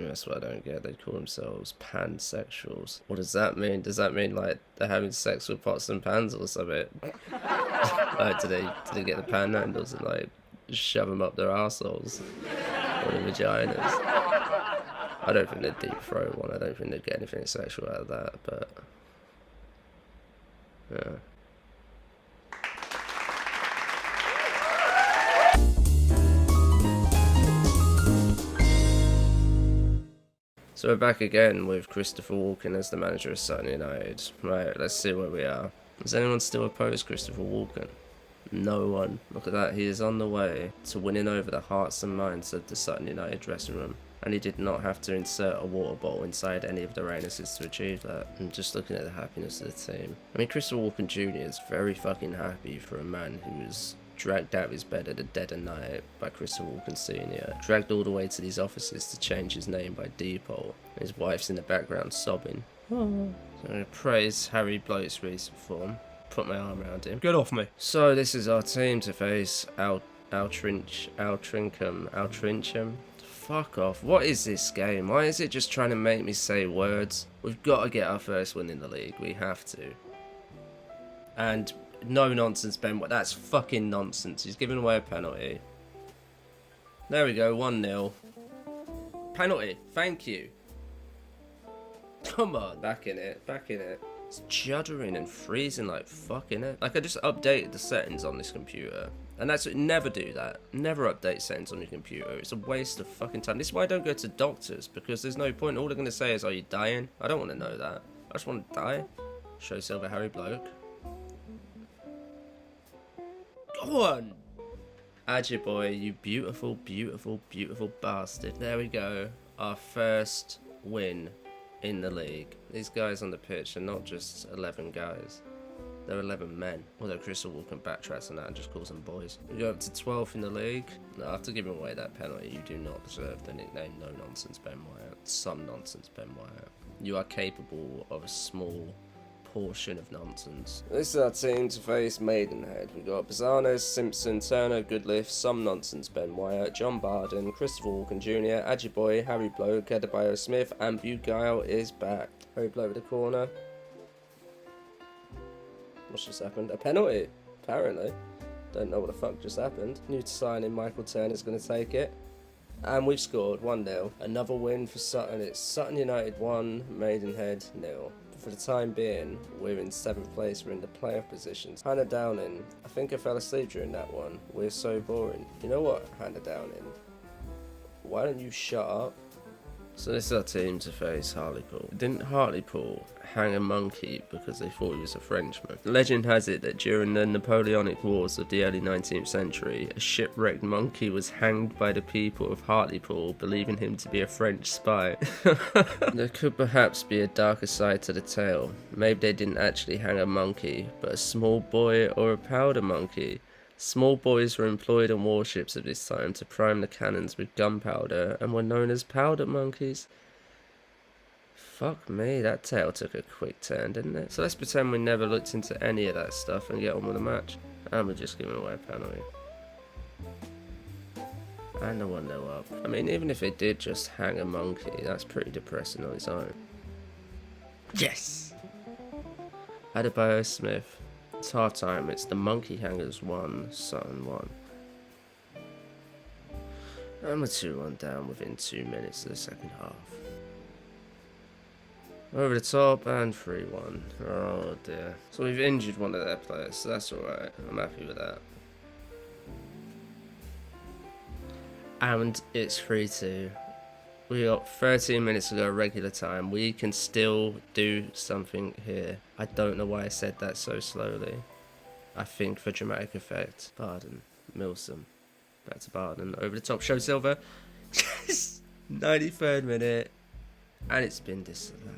that's what I don't get. They call themselves pansexuals. What does that mean? Does that mean like they're having sex with pots and pans or something? Like, do they get the panhandles and like shove them up their assholes or the vaginas? I don't think they'd deep throat one. I don't think they'd get anything sexual out of that. But yeah. So we're back again with Christopher Walken as the manager of Sutton United. Right, let's see where we are. Does anyone still oppose Christopher Walken? No one. Look at that, he is on the way to winning over the hearts and minds of the Sutton United dressing room. And he did not have to insert a water bottle inside any of the anuses to achieve that. And just looking at the happiness of the team. I mean, Christopher Walken Jr. is very fucking happy for a man who was dragged out of his bed at a dead of night by Christopher Walken Sr., dragged all the way to these offices to change his name by default. His wife's in the background sobbing. So I'm going to praise Harry Bloke's recent form, put my arm around him. Get off me! So this is our team to face Altrincham. Fuck off. What is this game? Why is it just trying to make me say words? We've got to get our first win in the league. We have to. And no nonsense, Ben. That's fucking nonsense. He's giving away a penalty. There we go, 1-0. Penalty. Thank you. Come on, back in it. It's juddering and freezing like fuck, innit? Like, I just updated the settings on this computer. And that's never do that. Never update settings on your computer. It's a waste of fucking time. This is why I don't go to doctors, because there's no point. All they're going to say is, are you dying? I don't want to know that. I just want to die. Show Silver Harry Bloke. Go on! Add your boy, you beautiful, beautiful, beautiful bastard. There we go. Our first win in the league. These guys on the pitch are not just 11 guys. They're 11 men. Although Crystal Walken backtracks on that and just calls them boys. We go up to 12th in the league. No, after giving away that penalty, you do not deserve the nickname No Nonsense Ben Wyatt. Some nonsense Ben Wyatt. You are capable of a small portion of nonsense. This is our team to face Maidenhead. We got Bazanos, Simpson, Turner, Goodliff, Some Nonsense Ben Wyatt, John Barden, Christopher Walken Jr., Ajiboy, Harry Bloke, Adebayo Smith, and Bugail is back. Harry Bloke with the corner. What's just happened? A penalty, apparently. Don't know what the fuck just happened. New to sign in Michael Turner's going to take it. And we've scored 1-0. Another win for Sutton. It's Sutton United 1, Maidenhead 0. For the time being, we're in 7th place. We're in the playoff positions. Hannah Downing. I think I fell asleep during that one. We're so boring. You know what, Hannah Downing? Why don't you shut up? So this is our team to face Hartlepool. Didn't Hartlepool hang a monkey because they thought he was a Frenchman? Legend has it that during the Napoleonic Wars of the early 19th century, a shipwrecked monkey was hanged by the people of Hartlepool, believing him to be a French spy. There could perhaps be a darker side to the tale. Maybe they didn't actually hang a monkey, but a small boy or a powder monkey. Small boys were employed on warships at this time to prime the cannons with gunpowder and were known as powder monkeys. Fuck me, that tale took a quick turn, didn't it? So let's pretend we never looked into any of that stuff and get on with the match. And we're just giving away a penalty. And a 1-0 up. I mean, even if it did just hang a monkey, that's pretty depressing on its own. Yes! Adebayo Smith. It's half time. It's the Monkey Hangers 1, Sutton 1. And we're 2-1 down within 2 minutes of the second half. Over the top and 3-1. Oh dear. So we've injured one of their players, so that's alright. I'm happy with that. And it's 3-2. We got 13 minutes to go regular time. We can still do something here. I don't know why I said that so slowly. I think for dramatic effect. Barden, Milsom. Back to Barden. Over the top. Show Silver. Yes! 93rd minute. And it's been disallowed.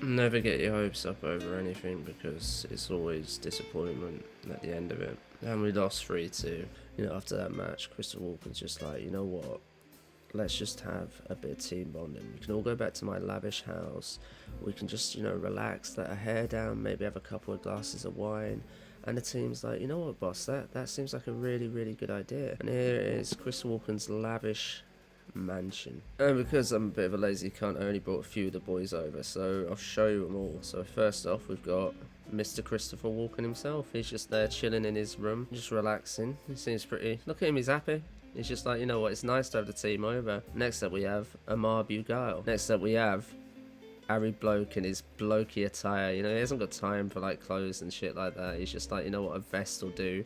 Never get your hopes up over anything because it's always disappointment at the end of it. And we lost 3-2. You know, after that match, Crystal Walken's just like, you know what? Let's just have a bit of team bonding. We can all go back to my lavish house. We can just, you know, relax, let our hair down, maybe have a couple of glasses of wine. And the team's like, you know what, boss, that seems like a really, really good idea. And here is Crystal Walken's lavish mansion. And because I'm a bit of a lazy cunt, I only brought a few of the boys over, so I'll show you them all. So first off, we've got Mr. Christopher Walken himself. He's just there chilling in his room, just relaxing. He seems pretty... Look at him, he's happy. He's just like, you know what, it's nice to have the team over. Next up we have Amar Bugail. Next up we have Harry Bloke in his blokey attire. You know, he hasn't got time for like clothes and shit like that. He's just like, you know what, a vest will do.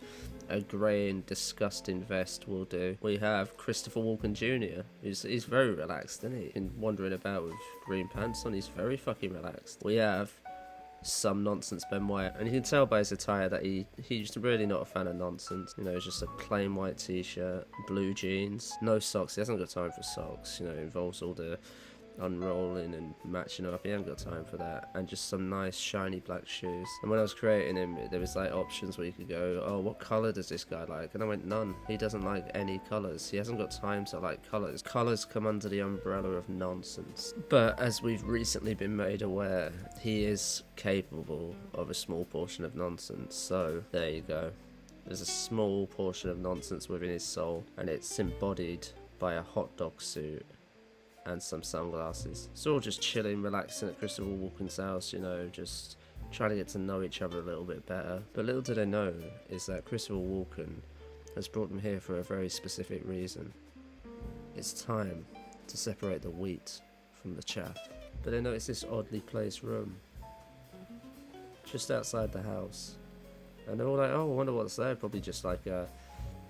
A grey and disgusting vest will do. We have Christopher Walken Jr. He's very relaxed, isn't he? And wandering about with green pants on, he's very fucking relaxed. We have some nonsense Ben White, and you can tell by his attire that he's really not a fan of nonsense. You know, it's just a plain white t-shirt, blue jeans, no socks. He hasn't got time for socks. You know, it involves all the unrolling and matching up. He hasn't got time for that. And just some nice shiny black shoes. And when I was creating him, there was like options where you could go, oh, what colour does this guy like? And I went, none. He doesn't like any colours. He hasn't got time to like colours. Colours come under the umbrella of nonsense. But as we've recently been made aware, he is capable of a small portion of nonsense. So there you go. There's a small portion of nonsense within his soul, and it's embodied by a hot dog suit and some sunglasses. So all just chilling, relaxing at Christopher Walken's house, you know, just trying to get to know each other a little bit better. But little do they know is that Christopher Walken has brought them here for a very specific reason. It's time to separate the wheat from the chaff. But they notice this oddly placed room just outside the house, and they're all like, oh, I wonder what's there. Probably just like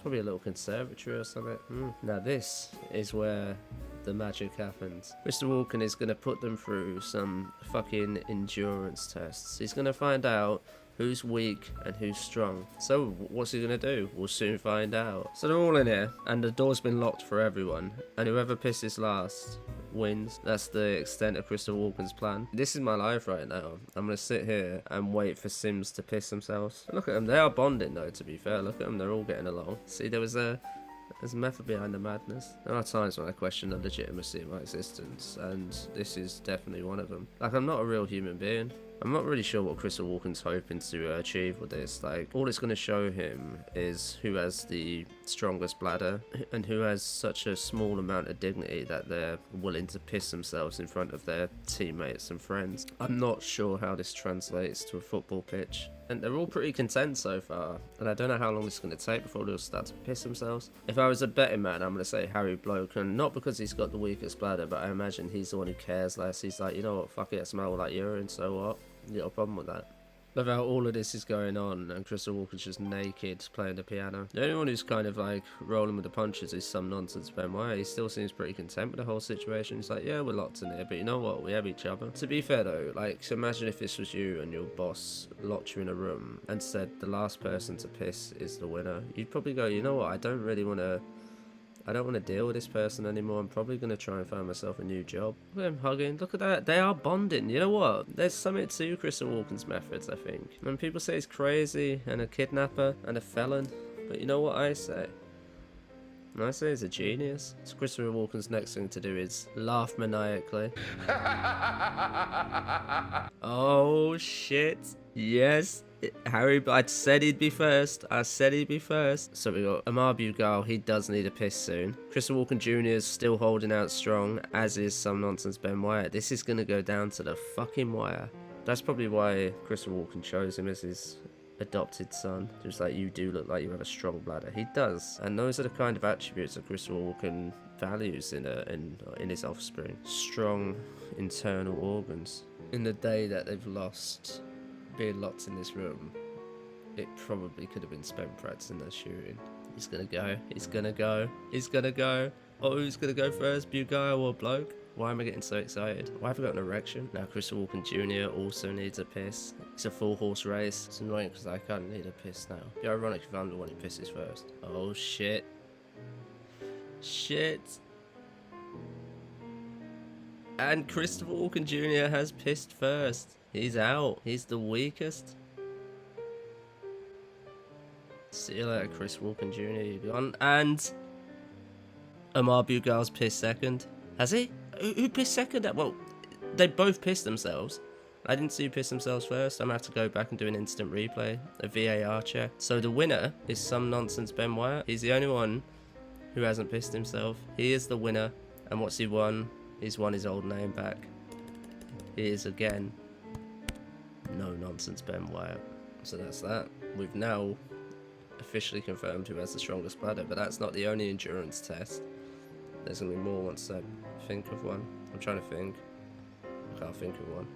probably a little conservatory or something. Now this is where the magic happens. Mr. Walken is going to put them through some fucking endurance tests. He's going to find out who's weak and who's strong. So what's he going to do? We'll soon find out. So they're all in here, and the door's been locked for everyone, and whoever pisses last wins. That's the extent of Christopher Walken's plan. This is my life right now. I'm going to sit here and wait for Sims to piss themselves. Look at them. They are bonding though, to be fair. Look at them. They're all getting along. See, there's a method behind the madness. There are times when I question the legitimacy of my existence, and this is definitely one of them. Like, I'm not a real human being. I'm not really sure what Christopher Walken's hoping to achieve with this. Like, all it's going to show him is who has the strongest bladder and who has such a small amount of dignity that they're willing to piss themselves in front of their teammates and friends. I'm not sure how this translates to a football pitch. And they're all pretty content so far, and I don't know how long it's going to take before they'll start to piss themselves. If I was a betting man, I'm going to say Harry Bloke, and not because he's got the weakest bladder, but I imagine he's the one who cares less. He's like, you know what, fuck it, I smell like urine, so what? You got a problem with that? Love how all of this is going on and Christopher Walken's just naked playing the piano. The only one who's kind of like rolling with the punches is some nonsense Ben White. He still seems pretty content with the whole situation. He's like, yeah, we're locked in here, but you know what? We have each other. To be fair though, like, so imagine if this was you and your boss locked you in a room and said the last person to piss is the winner. You'd probably go, you know what? I don't want to deal with this person anymore. I'm probably going to try and find myself a new job. Look at them hugging. Look at that. They are bonding. You know what? There's something to Christopher Walken's methods, I think. And people say he's crazy and a kidnapper and a felon. But you know what I say? I say he's a genius. So Christopher Walken's next thing to do is laugh maniacally. Oh, shit. Yes. Harry, I said he'd be first. So we got Amar Bugail. He does need a piss soon. Christopher Walken Jr. is still holding out strong, as is some nonsense Ben White. This is going to go down to the fucking wire. That's probably why Christopher Walken chose him as his adopted son. Just like, you do look like you have a strong bladder. He does. And those are the kind of attributes that Christopher Walken values in his offspring. Strong internal organs. In the day that they've lost being locked in this room, it probably could have been spent practicing their shooting. He's gonna go. Oh, who's gonna go first, Bugail or Bloke? Why am I getting so excited? Why have I got an erection? Now Christopher Walken Jr. also needs a piss. It's a full horse race. It's annoying because I can't need a piss now. It'd be ironic if I'm the one who pisses first. Oh shit. And Christopher Walken Jr. has pissed first. He's out. He's the weakest. See you later, Chris Walken Jr. You're gone. And Amar Bugail's pissed second. Has he? Who pissed second? Well, they both pissed themselves. I didn't see who pissed themselves first. I'm going to have to go back and do an instant replay. A VAR check. So the winner is some nonsense Ben White. He's the only one who hasn't pissed himself. He is the winner. And what's he won? He's won his old name back. He is again no nonsense Ben Wyatt. So that's that. We've now officially confirmed who has the strongest bladder, but that's not the only endurance test. There's gonna be more once I think of one. I'm trying to think. I can't think of one.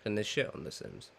Can they shit on The Sims?